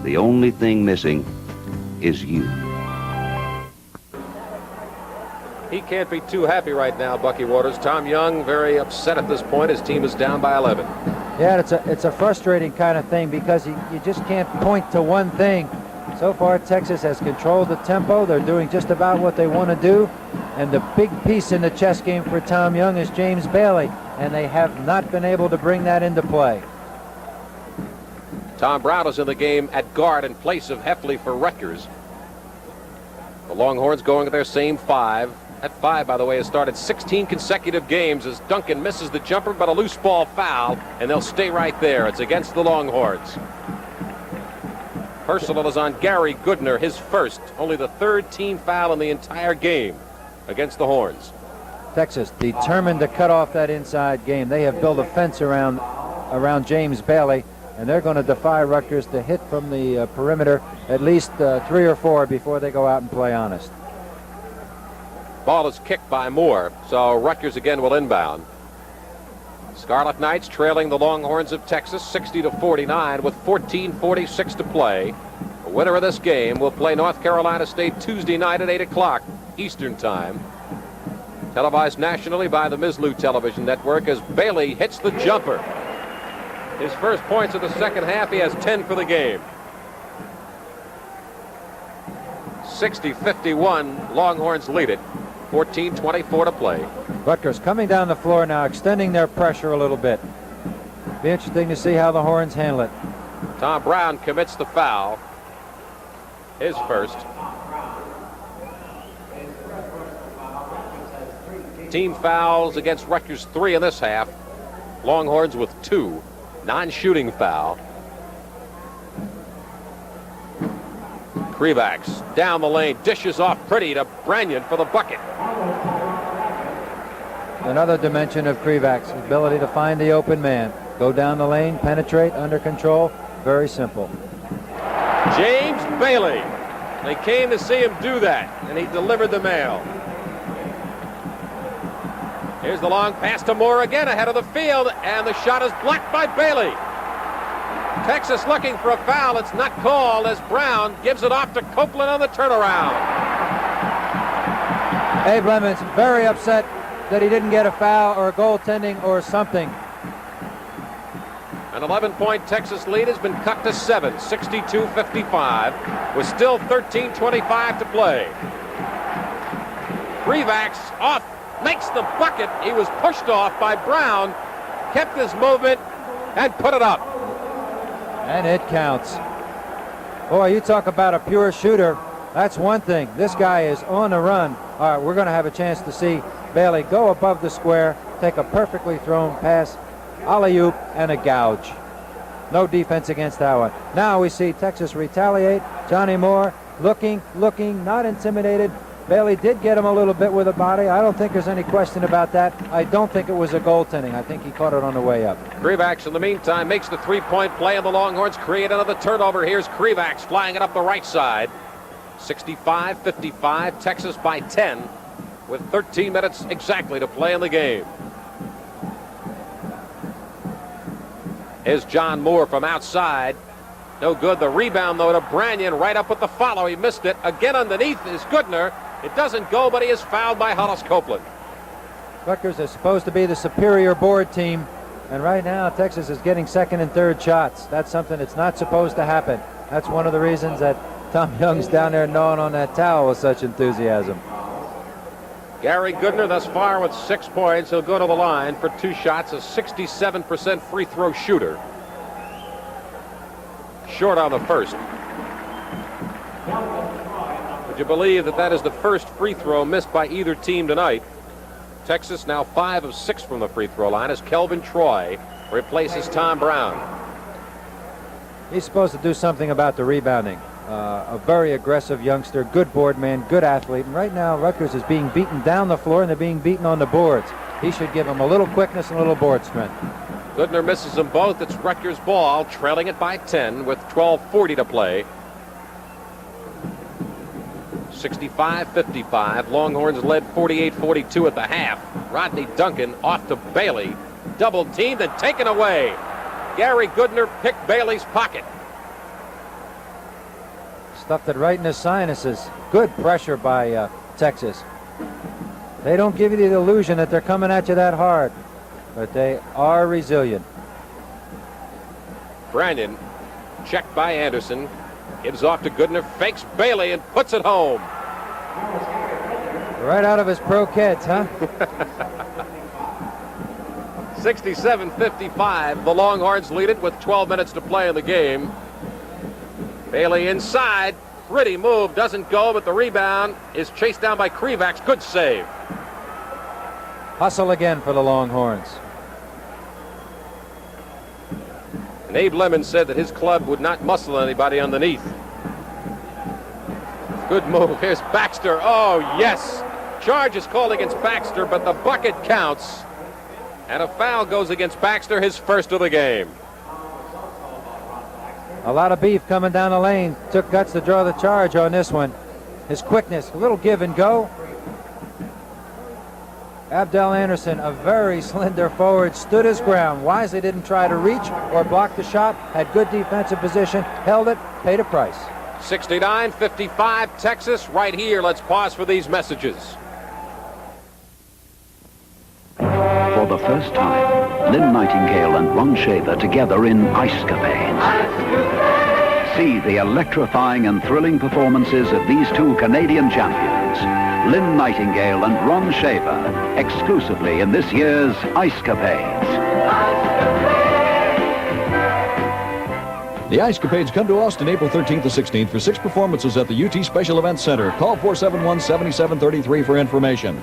The only thing missing is you. He can't be too happy right now, Bucky Waters. Tom Young very upset at this point. His team is down by 11. Yeah, it's a frustrating kind of thing because you just can't point to one thing. So far, Texas has controlled the tempo. They're doing just about what they want to do. And the big piece in the chess game for Tom Young is James Bailey. And they have not been able to bring that into play. Tom Brown is in the game at guard in place of Heffley for Rutgers. The Longhorns going to their same 5. That 5, by the way, has started 16 consecutive games as Duncan misses the jumper, but a loose ball foul, and they'll stay right there. It's against the Longhorns. Personal is on Gary Goodner, his first, only the 3rd team foul in the entire game against the Horns. Texas determined to cut off that inside game. They have built a fence around James Bailey, and they're going to defy Rutgers to hit from the perimeter at least 3 or 4 before they go out and play honest. Ball is kicked by Moore, so Rutgers again will inbound. Scarlet Knights trailing the Longhorns of Texas 60-49 with 14:46 to play. The winner of this game will play North Carolina State Tuesday night at 8 o'clock Eastern Time. Televised nationally by the Mislu Television Network as Bailey hits the jumper. His first points of the second half. He has 10 for the game. 60-51, Longhorns lead it. 14:24 to play. Rutgers coming down the floor now, extending their pressure a little bit. Be interesting to see how the Horns handle it. Tom Brown commits the foul. His first. Team fouls against Rutgers 3 in this half. Longhorns with 2. Non-shooting foul. Krivaks down the lane, dishes off pretty to Branyan for the bucket. Another dimension of Krivaks' ability to find the open man. Go down the lane, penetrate, under control. Very simple. James Bailey. They came to see him do that, and he delivered the mail. Here's the long pass to Moore again ahead of the field, and the shot is blocked by Bailey. Texas looking for a foul. It's not called as Brown gives it off to Copeland on the turnaround. Abe Lemons very upset that he didn't get a foul or a goaltending or something. An 11-point Texas lead has been cut to 7, 62-55, with still 13:25 to play. Krivaks off, makes the bucket. He was pushed off by Brown, kept his movement, and put it up. And it counts. Boy, you talk about a pure shooter. That's one thing. This guy is on the run. All right, we're going to have a chance to see Bailey go above the square, take a perfectly thrown pass, alley-oop, and a gouge. No defense against that one. Now we see Texas retaliate. Johnny Moore looking, not intimidated. Bailey did get him a little bit with a body. I don't think there's any question about that. I don't think it was a goaltending. I think he caught it on the way up. Krivaks, in the meantime, makes the 3-point play, and the Longhorns create another turnover. Here's Krivaks flying it up the right side. 65-55, Texas by 10, with 13 minutes exactly to play in the game. Here's John Moore from outside. No good. The rebound, though, to Branyan right up with the follow. He missed it. Again underneath is Goodner. It doesn't go, but he is fouled by Hollis Copeland. Rutgers is supposed to be the superior board team, and right now Texas is getting second and third shots. That's something that's not supposed to happen. That's one of the reasons that Tom Young's down there gnawing on that towel with such enthusiasm. Gary Goodner thus far with 6 points. He'll go to the line for 2 shots, a 67% free throw shooter. Short on the first. Would you believe that that is the first free throw missed by either team tonight? Texas now 5 of 6 from the free throw line as Kelvin Troy replaces Tom Brown. He's supposed to do something about the rebounding. A very aggressive youngster, good board man, good athlete. And right now Rutgers is being beaten down the floor and they're being beaten on the boards. He should give them a little quickness and a little board strength. Goodner misses them both. It's Rutgers ball, trailing it by 10 with 12:40 to play. 65-55. Longhorns led 48-42 at the half. Rodney Duncan off to Bailey. Double teamed and taken away. Gary Goodner picked Bailey's pocket. Stuffed it right in his sinuses. Good pressure by Texas. They don't give you the illusion that they're coming at you that hard, but they are resilient. Branyan, checked by Anderson, gives off to Goodner, fakes Bailey and puts it home. Right out of his pro kids, huh? 67-55. The Longhorns lead it with 12 minutes to play in the game. Bailey inside. Pretty move. Doesn't go, but the rebound is chased down by Krivaks. Good save. Hustle again for the Longhorns. And Abe Lemon said that his club would not muscle anybody underneath. Good move. Here's Baxter. Oh, yes. Charge is called against Baxter, but the bucket counts. And a foul goes against Baxter, his first of the game. A lot of beef coming down the lane. Took guts to draw the charge on this one. His quickness, a little give and go. Abdel Anderson, a very slender forward, stood his ground. Wisely didn't try to reach or block the shot. Had good defensive position, held it, paid a price. 69-55 Texas. Right here, let's pause for these messages. For the first time, Lynn Nightingale and Ron Shaver together in Icecapades. See the electrifying and thrilling performances of these two Canadian champions, Lynn Nightingale and Ron Shaver, exclusively in this year's Icecapades. The Icecapades come to Austin April 13th to 16th for 6 performances at the UT Special Events Center. Call 471-7733 for information.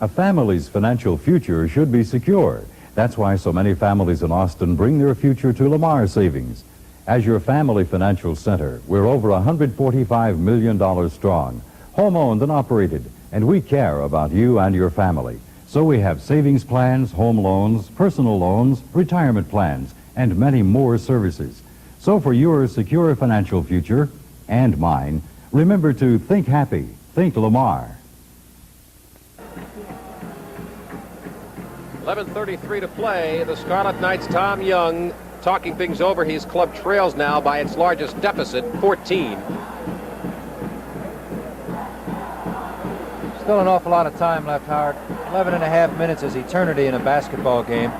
A family's financial future should be secure. That's why so many families in Austin bring their future to Lamar Savings. As your family financial center, we're over $145 million strong, home-owned and operated, and we care about you and your family. So we have savings plans, home loans, personal loans, retirement plans, and many more services. So for your secure financial future, and mine, remember to think happy, think Lamar. 11:33 to play. The Scarlet Knights' Tom Young talking things over. His club trails now by its largest deficit, 14. Still an awful lot of time left, Howard. 11 and a half minutes is eternity in a basketball game.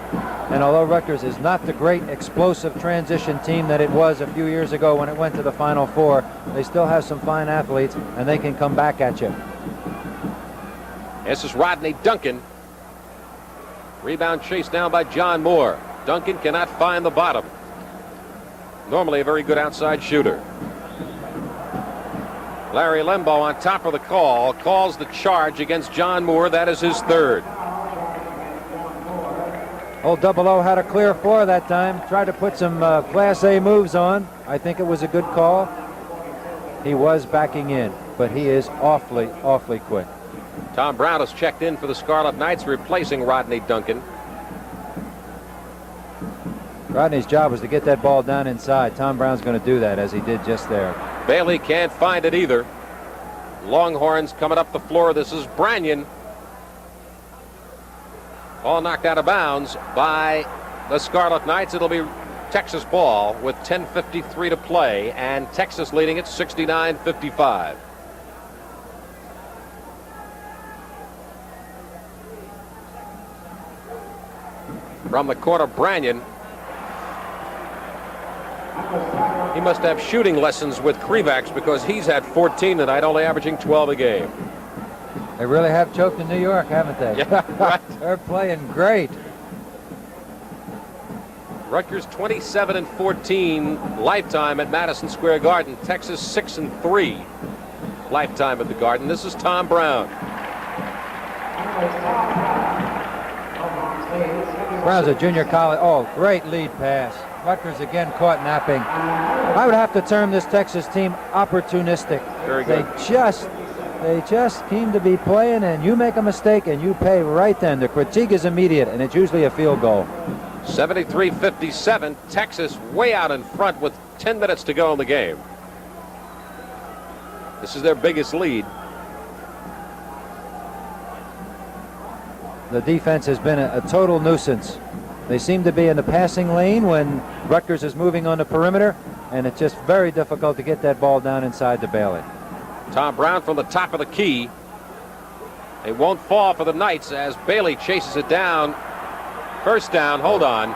And although Rutgers is not the great explosive transition team that it was a few years ago when it went to the Final Four, they still have some fine athletes, and they can come back at you. This is Rodney Duncan. Rebound chased down by John Moore. Duncan cannot find the bottom. Normally a very good outside shooter. Larry Lembo on top of the call, calls the charge against John Moore. That is his third. Old Double O had a clear floor that time. Tried to put some Class A moves on. I think it was a good call. He was backing in, but he is awfully, awfully quick. Tom Brown has checked in for the Scarlet Knights, replacing Rodney Duncan. Rodney's job was to get that ball down inside. Tom Brown's going to do that, as he did just there. Bailey can't find it either. Longhorns coming up the floor. This is Branyan. All knocked out of bounds by the Scarlet Knights. It'll be Texas ball with 10:53 to play, and Texas leading it 69-55. From the corner, Branyan. He must have shooting lessons with Krivaks because he's had 14 tonight, only averaging 12 a game. They really have choked in New York, haven't they? Yeah, right. They're playing great. Rutgers 27-14 lifetime at Madison Square Garden. Texas 6-3 lifetime at the Garden. This is Tom Brown. Brown's a junior college. Oh, great lead pass. Rutgers again caught napping. I would have to term this Texas team opportunistic. Very good. They just seem to be playing, and you make a mistake and you pay right then. The critique is immediate, and it's usually a field goal. 73-57. Texas way out in front with 10 minutes to go in the game. This is their biggest lead. The defense has been a total nuisance. They seem to be in the passing lane when Rutgers is moving on the perimeter, and it's just very difficult to get that ball down inside to Bailey. Tom Brown from the top of the key. It won't fall for the Knights as Bailey chases it down. First down, hold on.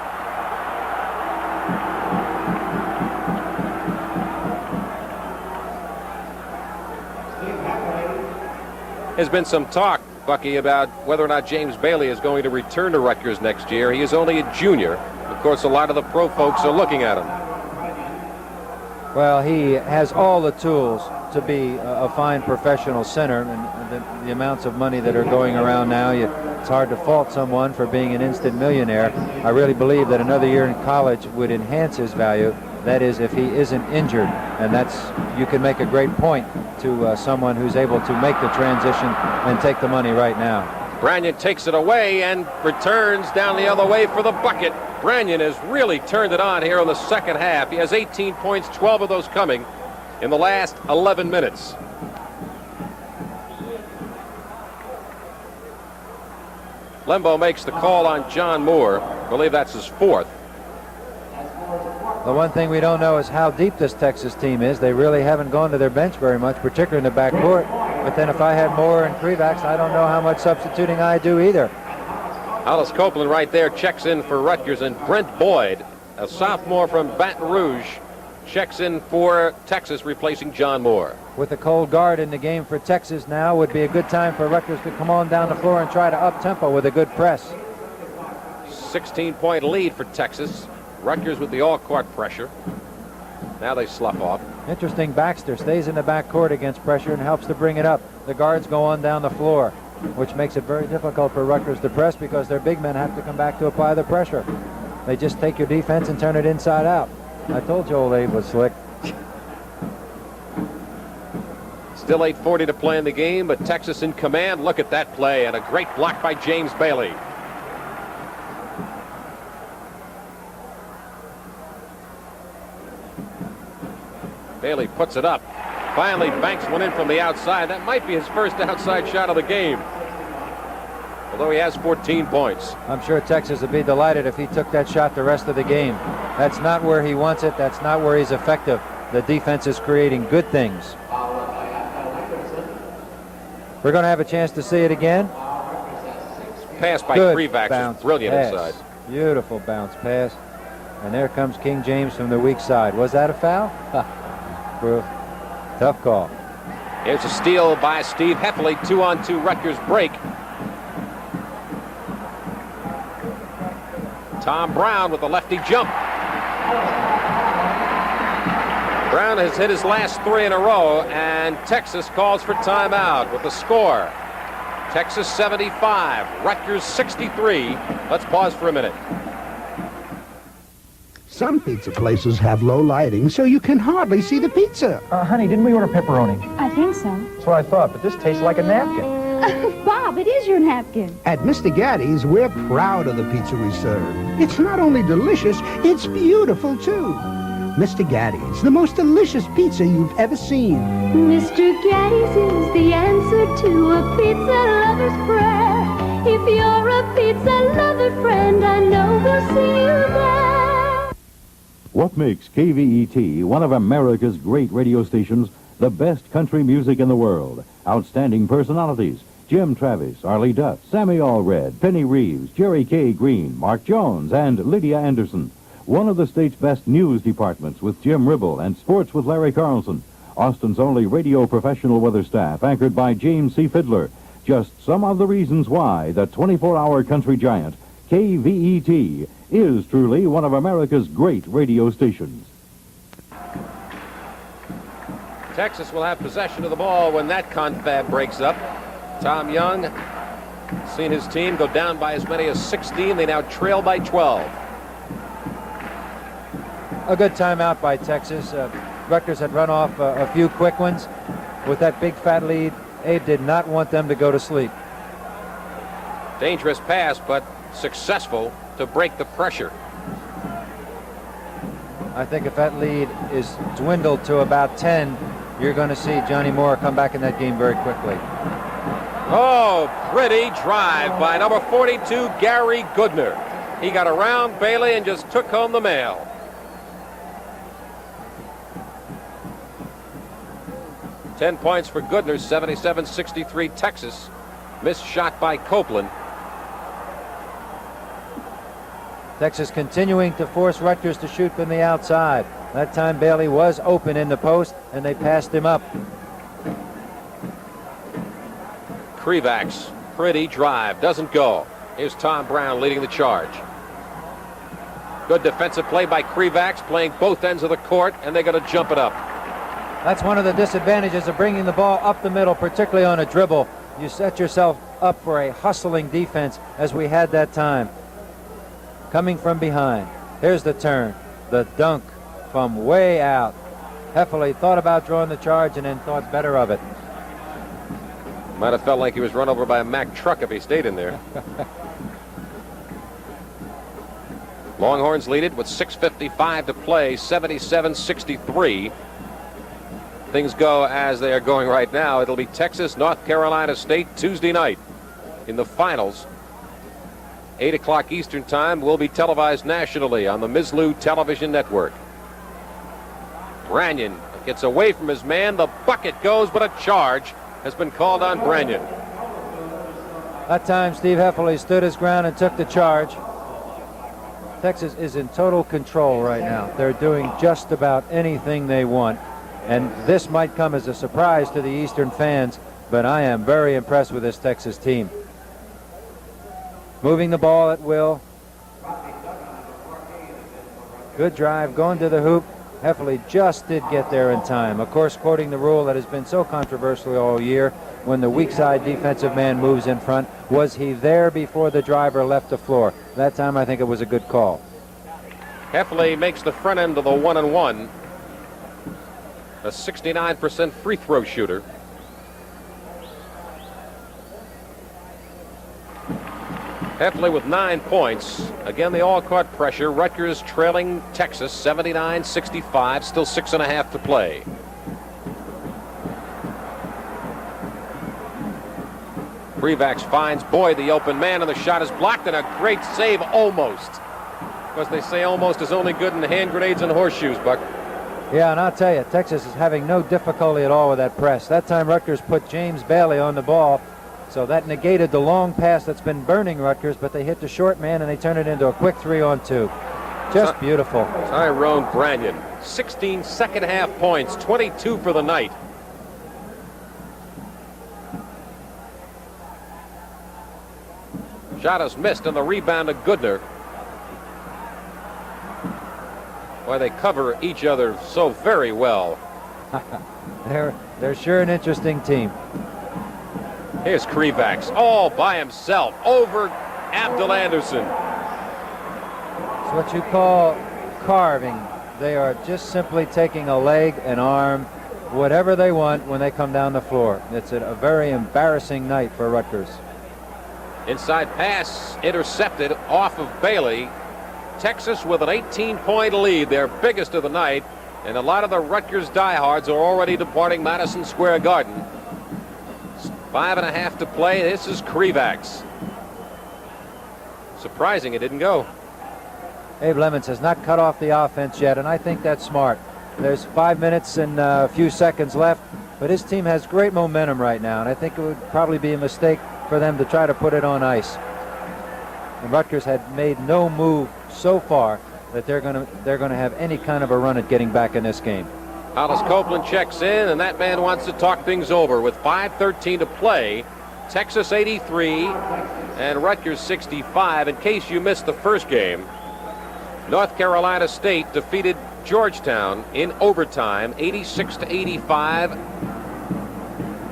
There's been some talk, Bucky, about whether or not James Bailey is going to return to Rutgers next year. He is only a junior. Of course, a lot of the pro folks are looking at him. Well, he has all the tools to be a fine professional center, and the amounts of money that are going around now, it's hard to fault someone for being an instant millionaire. I really believe that another year in college would enhance his value. That is, if he isn't injured, and you can make a great point to someone who's able to make the transition and take the money right now. Branyan takes it away and returns down the other way for the bucket. Branyan has really turned it on here in the second half. He has 18 points, 12 of those coming in the last 11 minutes. Lembo makes the call on John Moore. I believe that's his fourth. The one thing we don't know is how deep this Texas team is. They really haven't gone to their bench very much, particularly in the backcourt. But then if I had Moore and Krivax, I don't know how much substituting I do either. Hollis Copeland right there checks in for Rutgers, and Brent Boyd, a sophomore from Baton Rouge, checks in for Texas, replacing John Moore. With a cold guard in the game for Texas now, would be a good time for Rutgers to come on down the floor and try to up-tempo with a good press. 16-point lead for Texas. Rutgers with the all-court pressure. Now they slough off. Interesting, Baxter stays in the backcourt against pressure and helps to bring it up. The guards go on down the floor, which makes it very difficult for Rutgers to press because their big men have to come back to apply the pressure. They just take your defense and turn it inside out. I told you old Abe was slick. Still 8:40 to play in the game, but Texas in command. Look at that play, and a great block by James Bailey. Bailey puts it up. Finally banks one in from the outside. That might be his first outside shot of the game, although he has 14 points. I'm sure Texas would be delighted if he took that shot the rest of the game. That's not where he wants it. That's not where he's effective. The defense is creating good things. We're going to have a chance to see it again. Pass by Krivax is brilliant inside. Beautiful bounce pass. And there comes King James from the weak side. Was that a foul? Tough call. Here's a steal by Steve Heffley. 2-on-2 Rutgers break. Tom Brown with the lefty jump. Brown has hit his last three in a row, and Texas calls for timeout with the score. Texas 75, Rutgers 63. Let's pause for a minute. Some pizza places have low lighting, so you can hardly see the pizza. Honey, didn't we order pepperoni? I think so. That's what I thought, but this tastes like a napkin. Bob, it is your napkin. At Mr. Gaddy's, we're proud of the pizza we serve. It's not only delicious, it's beautiful, too. Mr. Gaddy's, the most delicious pizza you've ever seen. Mr. Gaddy's is the answer to a pizza lover's prayer. If you're a pizza lover friend, I know we'll see you there. What makes KVET one of America's great radio stations the best country music in the world? Outstanding personalities: Jim Travis, Arlie Duff, Sammy Allred, Penny Reeves, Jerry K. Green, Mark Jones, and Lydia Anderson. One of the state's best news departments with Jim Ribble, and sports with Larry Carlson. Austin's only radio professional weather staff, anchored by James C. Fiddler. Just some of the reasons why the 24-hour country giant, KVET, is truly one of America's great radio stations. Texas will have possession of the ball when that confab breaks up. Tom Young seen his team go down by as many as 16. They now trail by 12. A good timeout by Texas. Rutgers had run off a few quick ones. With that big fat lead, Abe did not want them to go to sleep. Dangerous pass, but successful to break the pressure. I think if that lead is dwindled to about 10, you're going to see Johnny Moore come back in that game very quickly. Oh, pretty drive by number 42, Gary Goodner. He got around Bailey and just took home the mail. Ten points for Goodner, 77-63 Texas. Missed shot by Copeland. Texas continuing to force Rutgers to shoot from the outside. That time Bailey was open in the post, and they passed him up. Krivak's pretty drive doesn't go. Here's Tom Brown leading the charge. Good defensive play by Krivak's, playing both ends of the court, and they're going to jump it up. That's one of the disadvantages of bringing the ball up the middle, particularly on a dribble. You set yourself up for a hustling defense, as we had that time. Coming from behind. Here's the turn. The dunk from way out. Heffley thought about drawing the charge and then thought better of it. Might have felt like he was run over by a Mack truck if he stayed in there. Longhorns lead it with 6:55 to play, 77-63. Things go as they are going right now. It'll be Texas, North Carolina State Tuesday night in the finals. 8 o'clock Eastern Time will be televised nationally on the Mizlou Television Network. Branyan gets away from his man. The bucket goes, but a charge has been called on Branyan. That time Steve Heffley stood his ground and took the charge. Texas is in total control right now. They're doing just about anything they want. And this might come as a surprise to the Eastern fans, but I am very impressed with this Texas team. Moving the ball at will. Good drive, going to the hoop. Heffley just did get there in time. Of course, quoting the rule that has been so controversial all year, when the weak side defensive man moves in front, was he there before the driver left the floor? That time I think it was a good call. Heffley makes the front end of the 1-and-1. A 69% free throw shooter. Heffley with 9 points. Again, the all-court pressure. Rutgers trailing Texas 79-65. Still 6.5 to play. Krivak's finds Boyd, the open man, and the shot is blocked, and a great save almost. Because they say almost is only good in hand grenades and horseshoes, Buck. Yeah, and I'll tell you, Texas is having no difficulty at all with that press. That time Rutgers put James Bailey on the ball, so that negated the long pass that's been burning Rutgers, but they hit the short man and they turn it into a quick 3-on-2. Just beautiful. Tyrone Branyan, 16 second-half points, 22 for the night. Shot is missed, and the rebound to Goodner. Boy, they cover each other so very well. They're sure an interesting team. Here's Krivak's all by himself over Abdul Anderson. It's what you call carving. They are just simply taking a leg, an arm, whatever they want when they come down the floor. It's a very embarrassing night for Rutgers. Inside pass intercepted off of Bailey. Texas with an 18-point lead, their biggest of the night, and a lot of the Rutgers diehards are already departing Madison Square Garden. 5.5 to play. This is Krivak's. Surprising it didn't go. Abe Lemons has not cut off the offense yet, and I think that's smart. There's 5 minutes and a few seconds left, but his team has great momentum right now, and I think it would probably be a mistake for them to try to put it on ice. And Rutgers had made no move so far that they're going to have any kind of a run at getting back in this game. Hollis Copeland checks in, and that man wants to talk things over with 5:13 to play. Texas 83 and Rutgers 65. In case you missed the first game, North Carolina State defeated Georgetown in overtime 86-85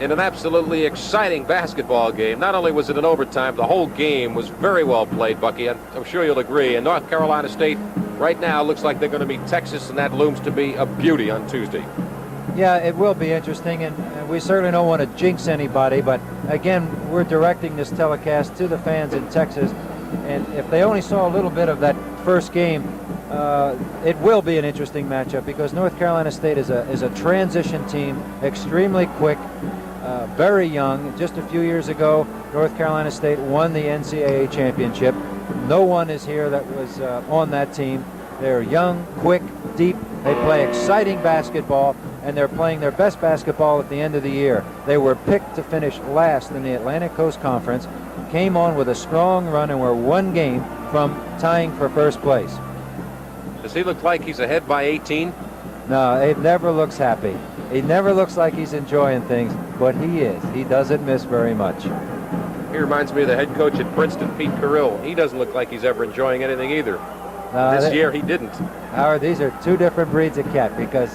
in an absolutely exciting basketball game. Not only was it in overtime, the whole game was very well played, Bucky. I'm sure you'll agree. And North Carolina State right now looks like they're going to meet Texas, and that looms to be a beauty on Tuesday. Yeah, it will be interesting, and we certainly don't want to jinx anybody, but again, we're directing this telecast to the fans in Texas, and if they only saw a little bit of that first game, it will be an interesting matchup because North Carolina State is a transition team, extremely quick, very young. Just a few years ago, North Carolina State won the NCAA championship. No one is here that was on that team. They're young, quick, deep. They play exciting basketball, and they're playing their best basketball at the end of the year. They were picked to finish last in the Atlantic Coast Conference, came on with a strong run, and were one game from tying for first place. Does he look like he's ahead by 18? No, Abe never looks happy. He never looks like he's enjoying things, but he is. He doesn't miss very much. He reminds me of the head coach at Princeton, Pete Carrill. He doesn't look like he's ever enjoying anything either. This year he didn't. Howard, these are two different breeds of cat, because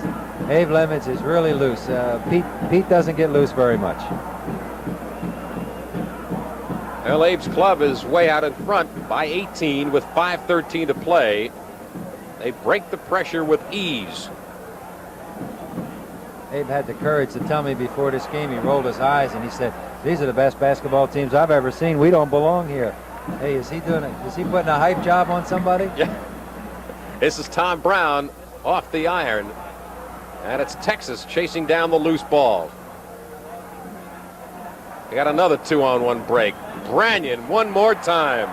Abe Lemons is really loose. Pete doesn't get loose very much. Well, Abe's club is way out in front by 18 with 5:13 to play. They break the pressure with ease. Abe had the courage to tell me before this game. He rolled his eyes and he said, "These are the best basketball teams I've ever seen. We don't belong here." Hey, is he doing it? Is he putting a hype job on somebody? Yeah. This is Tom Brown off the iron. And it's Texas chasing down the loose ball. They got another 2-on-1 break. Branyan one more time.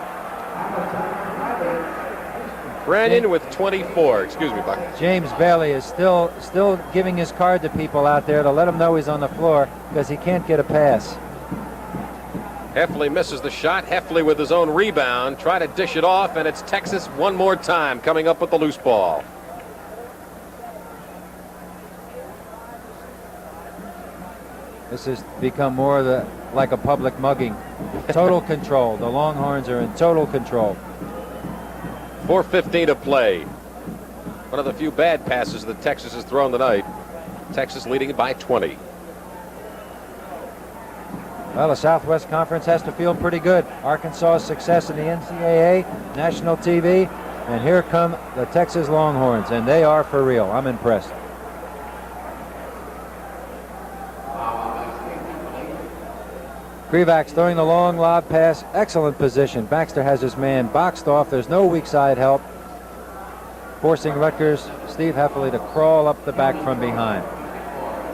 Branyan with 24. Excuse me, Buck. James Bailey is still giving his card to people out there to let them know he's on the floor, because he can't get a pass. Heffley misses the shot. Heffley with his own rebound. Try to dish it off, and it's Texas one more time coming up with the loose ball. This has become more like a public mugging. Total control. The Longhorns are in total control. 4:15 to play. One of the few bad passes that Texas has thrown tonight. Texas leading it by 20. Well, the Southwest Conference has to feel pretty good. Arkansas's success in the NCAA, national TV, and here come the Texas Longhorns, and they are for real. I'm impressed. Krivak's throwing the long lob pass. Excellent position. Baxter has his man boxed off. There's no weak side help, forcing Rutgers' Steve Heffley to crawl up the back from behind.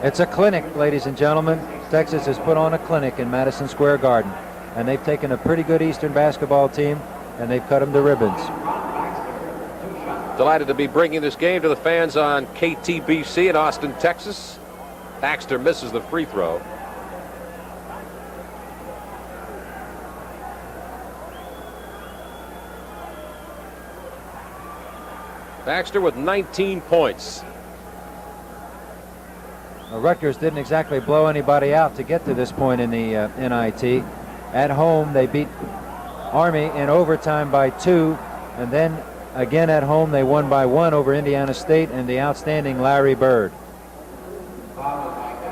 It's a clinic, ladies and gentlemen. Texas has put on a clinic in Madison Square Garden, and they've taken a pretty good Eastern basketball team, and they've cut them to ribbons. Delighted to be bringing this game to the fans on KTBC in Austin, Texas. Baxter misses the free throw. Baxter with 19 points. Rutgers didn't exactly blow anybody out to get to this point in the NIT. At home, they beat Army in overtime by 2, and then again at home they won by 1 over Indiana State and the outstanding Larry Bird.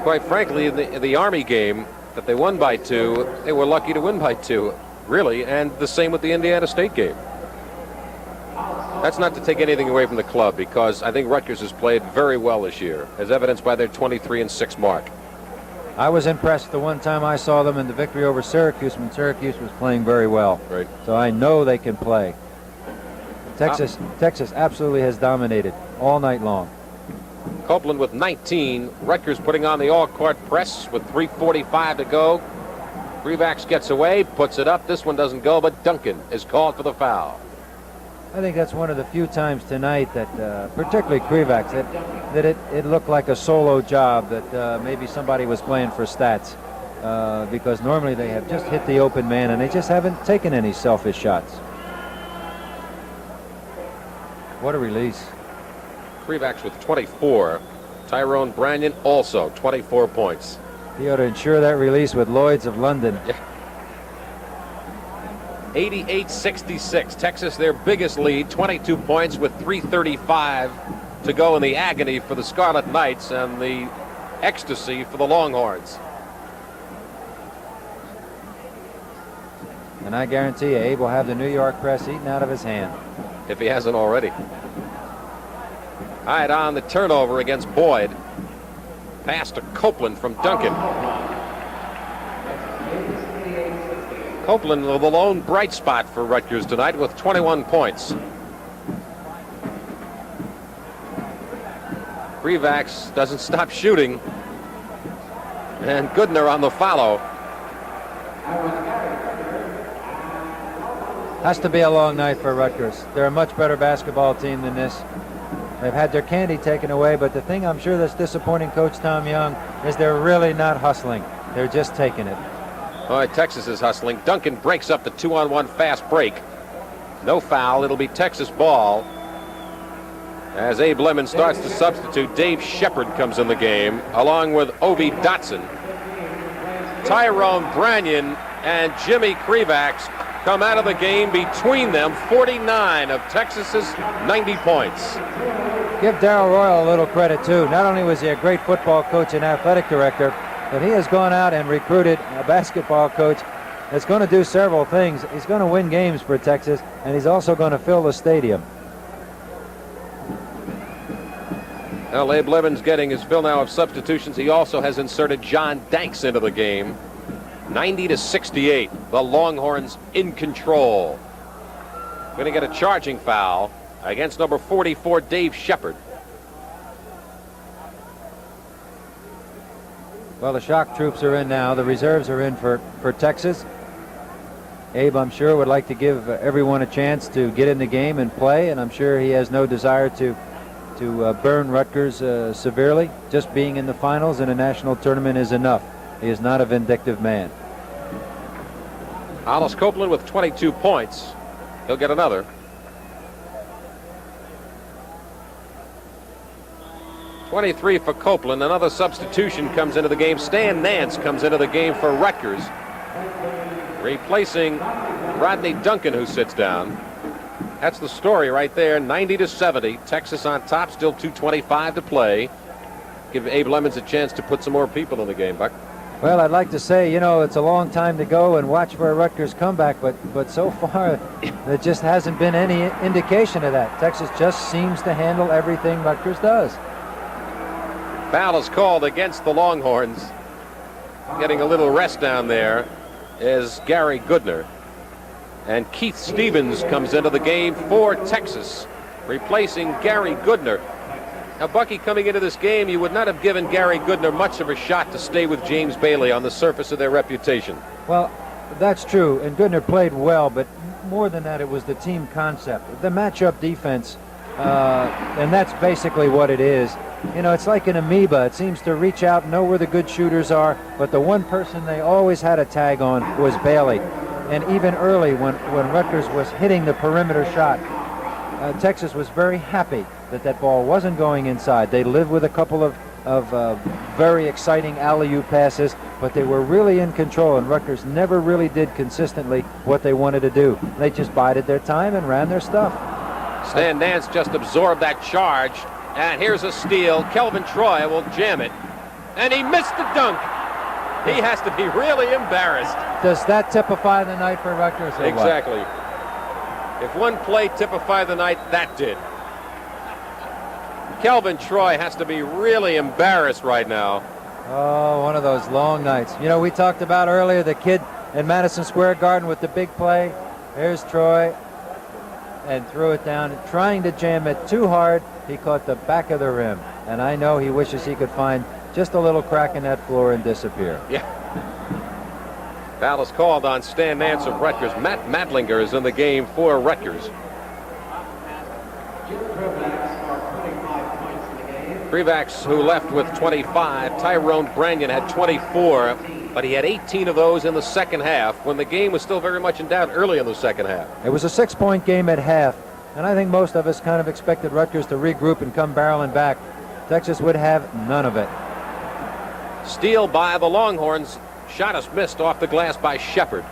Quite frankly, in the Army game that they won by 2, they were lucky to win by 2, really, and the same with the Indiana State game. That's not to take anything away from the club, because I think Rutgers has played very well this year, as evidenced by their 23-6 mark. I was impressed the one time I saw them in the victory over Syracuse, when Syracuse was playing very well. Right. So I know they can play. Texas absolutely has dominated all night long. Copeland with 19. Rutgers putting on the all-court press with 3:45 to go. Krivak gets away, puts it up. This one doesn't go, but Duncan is called for the foul. I think that's one of the few times tonight that, particularly Krivak, that it looked like a solo job, that maybe somebody was playing for stats, because normally they have just hit the open man and they just haven't taken any selfish shots. What a release. Krivak with 24. Tyrone Branyan also 24 points. He ought to ensure that release with Lloyd's of London. Yeah. 88-66. Texas, their biggest lead, 22 points with 3:35 to go in the agony for the Scarlet Knights and the ecstasy for the Longhorns. And I guarantee you, Abe will have the New York press eaten out of his hand. If he hasn't already. All right, on the turnover against Boyd. Pass to Copeland from Duncan. Copeland, the lone bright spot for Rutgers tonight with 21 points. Krivak doesn't stop shooting. And Goodner on the follow. Has to be a long night for Rutgers. They're a much better basketball team than this. They've had their candy taken away, but the thing I'm sure that's disappointing Coach Tom Young is they're really not hustling. They're just taking it. All right, Texas is hustling. Duncan breaks up the 2-on-1 fast break. No foul. It'll be Texas ball. As Abe Lemon starts to substitute, Dave Shepard comes in the game, along with Obi Dotson. Tyrone Branyan and Jimmy Krivax come out of the game. Between them, 49 of Texas's 90 points. Give Darrell Royal a little credit, too. Not only was he a great football coach and athletic director, but he has gone out and recruited a basketball coach that's going to do several things. He's going to win games for Texas, and he's also going to fill the stadium. Well, Abe Levin's getting his fill now of substitutions. He also has inserted John Danks into the game. 90-68. The Longhorns in control. Going to get a charging foul against number 44, Dave Shepard. Well, the shock troops are in now. The reserves are in for Texas. Abe, I'm sure, would like to give everyone a chance to get in the game and play, and I'm sure he has no desire to burn Rutgers severely. Just being in the finals in a national tournament is enough. He is not a vindictive man. Hollis Copeland with 22 points. He'll get another. .23 for Copeland. Another substitution comes into the game. Stan Nance comes into the game for Rutgers, replacing Rodney Duncan, who sits down. That's the story right there. 90-70. Texas on top. Still 2:25 to play. Give Abe Lemons a chance to put some more people in the game, Buck. Well, I'd like to say, you know, it's a long time to go and watch for a Rutgers comeback, but so far there just hasn't been any indication of that. Texas just seems to handle everything Rutgers does. Foul is called against the Longhorns. Getting a little rest down there is Gary Goodner. And Keith Stevens comes into the game for Texas, replacing Gary Goodner. Now, Bucky, coming into this game, you would not have given Gary Goodner much of a shot to stay with James Bailey on the surface of their reputation. Well, that's true, and Goodner played well, but more than that, it was the team concept. The matchup defense, and that's basically what it is. You know, it's like an amoeba. It seems to reach out and know where the good shooters are, but the one person they always had a tag on was Bailey. And even early, when Rutgers was hitting the perimeter shot, Texas was very happy that ball wasn't going inside. They lived with a couple of very exciting alley-oop passes, but they were really in control, and Rutgers never really did consistently what they wanted to do. They just bided their time and ran their stuff. Stan Nance just absorbed that charge, and here's a steal. Kelvin Troy will jam it, and he missed the dunk. He has to be really embarrassed. Does that typify the night for Rutgers? Exactly. If one play typified the night, that did. Kelvin Troy has to be really embarrassed right now. Oh, one of those long nights. You know, we talked about earlier the kid in Madison Square Garden with the big play. Here's Troy, and threw it down, trying to jam it too hard. He caught the back of the rim, and I know he wishes he could find just a little crack in that floor and disappear. Yeah. Foul is called on Stan Nance of Rutgers. Matt Madlinger is in the game for Rutgers. Krivax, who left with 25. Tyrone Branyan had 24, but he had 18 of those in the second half when the game was still very much in doubt early in the second half. It was a 6-point game at half, and I think most of us kind of expected Rutgers to regroup and come barreling back. Texas would have none of it. Steal by the Longhorns. Shot is missed off the glass by Shepard.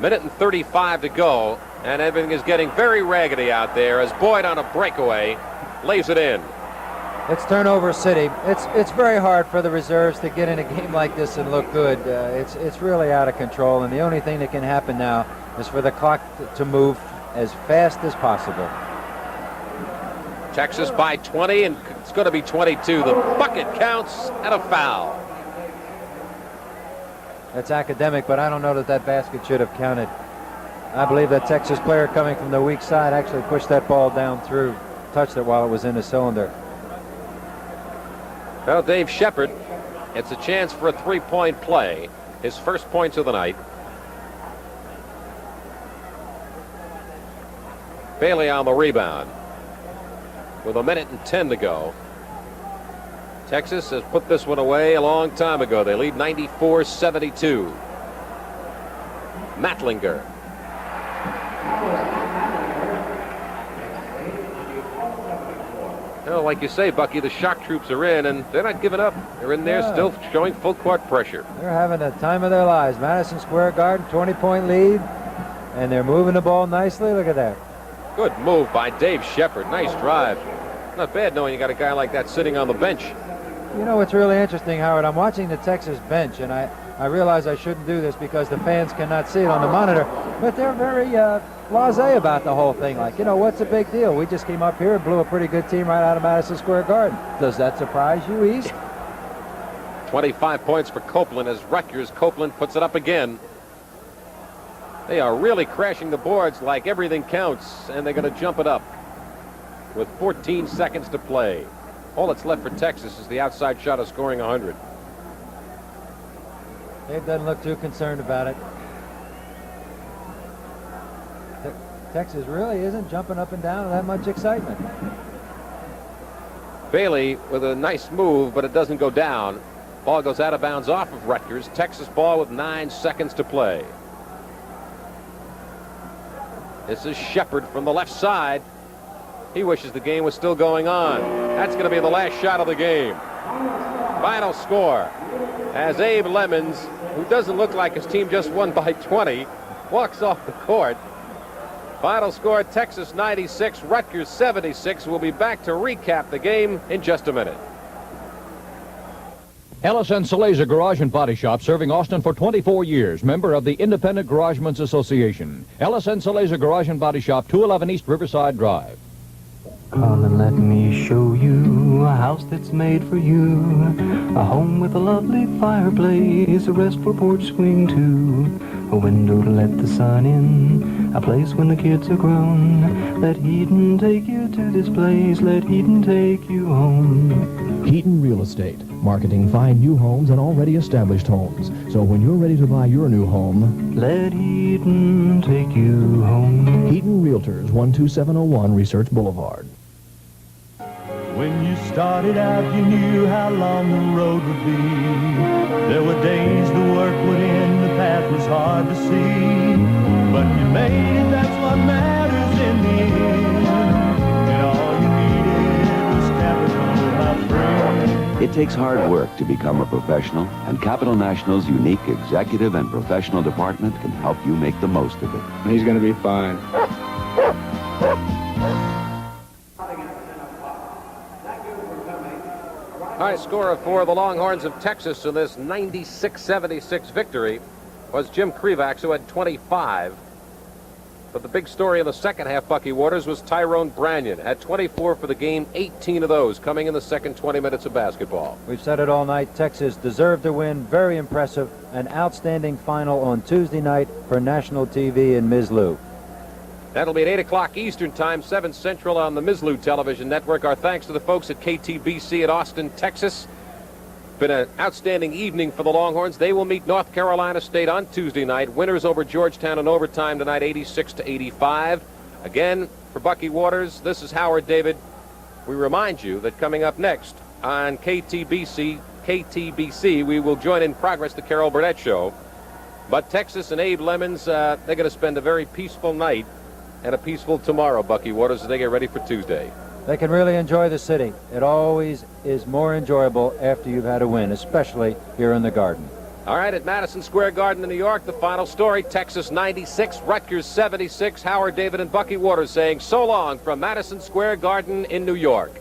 Minute and 35 to go, and everything is getting very raggedy out there as Boyd on a breakaway lays it in. It's turnover city. It's very hard for the reserves to get in a game like this and look good. It's really out of control, and the only thing that can happen now is for the clock to move as fast as possible. Texas by 20, and it's going to be 22. The bucket counts and a foul. That's academic, but I don't know that basket should have counted. I believe that Texas player coming from the weak side actually pushed that ball down through, touched it while it was in the cylinder. Well, Dave Shepard, it's a chance for a three-point play. His first points of the night. Bailey on the rebound. With 1:10 to go. Texas has put this one away a long time ago. They lead 94-72. Matlinger. Well, like you say, Bucky, the shock troops are in, and they're not giving up. They're in there still showing full court pressure. They're having the time of their lives. Madison Square Garden, 20-point lead, and they're moving the ball nicely. Look at that. Good move by Dave Shepard. Nice drive. Not bad knowing you got a guy like that sitting on the bench. You know what's really interesting, Howard? I'm watching the Texas bench, and I realize I shouldn't do this because the fans cannot see it on the monitor, but they're very blasé about the whole thing. Like, you know, what's the big deal? We just came up here and blew a pretty good team right out of Madison Square Garden. Does that surprise you, East? 25 points for Copeland as Rutgers. Copeland puts it up again. They are really crashing the boards like everything counts, and they're going to jump it up with 14 seconds to play. All that's left for Texas is the outside shot of scoring 100. Dave doesn't look too concerned about it. Texas really isn't jumping up and down with that much excitement. Bailey with a nice move, but it doesn't go down. Ball goes out of bounds off of Rutgers. Texas ball with 9 seconds to play. This is Shepard from the left side. He wishes the game was still going on. That's going to be the last shot of the game. Final score as Abe Lemons, who doesn't look like his team just won by 20, walks off the court. Final score, Texas 96, Rutgers 76. We'll be back to recap the game in just a minute. Ellis and Saleza Garage and Body Shop, serving Austin for 24 years. Member of the Independent Garagemen's Association. Ellis and Saleza Garage and Body Shop, 211 East Riverside Drive. Come and let me show you a house that's made for you. A home with a lovely fireplace, a restful porch swing too. A window to let the sun in, a place when the kids are grown. Let Heaton take you to this place, let Heaton take you home. Heaton Real Estate, marketing fine new homes and already established homes. So when you're ready to buy your new home, let Heaton take you home. Heaton Realtors, 12701 Research Boulevard. When you started out, you knew how long the road would be. There were days the work would end, the path was hard to see. But you made it, that's what matters in the end. And all you needed was capital, my friend. It takes hard work to become a professional, and Capital National's unique executive and professional department can help you make the most of it. He's going to be fine. High scorer for the Longhorns of Texas in this 96-76 victory was Jim Krivak, who had 25. But the big story in the second half, Bucky Waters, was Tyrone Branyan. Had 24 for the game, 18 of those coming in the second 20 minutes of basketball. We've said it all night. Texas deserved to win. Very impressive. An outstanding final on Tuesday night for national TV in Mislu. That'll be at 8 o'clock Eastern Time, 7 Central on the Mislu Television Network. Our thanks to the folks at KTBC at Austin, Texas. Been an outstanding evening for the Longhorns. They will meet North Carolina State on Tuesday night. Winners over Georgetown in overtime tonight, 86-85. Again, for Bucky Waters, this is Howard David. We remind you that coming up next on KTBC, we will join in progress the Carol Burnett Show. But Texas and Abe Lemons, they're going to spend a very peaceful night and a peaceful tomorrow, Bucky Waters, as they get ready for Tuesday. They can really enjoy the city. It always is more enjoyable after you've had a win, especially here in the Garden. All right, at Madison Square Garden in New York, the final story, Texas 96, Rutgers 76. Howard David and Bucky Waters saying so long from Madison Square Garden in New York.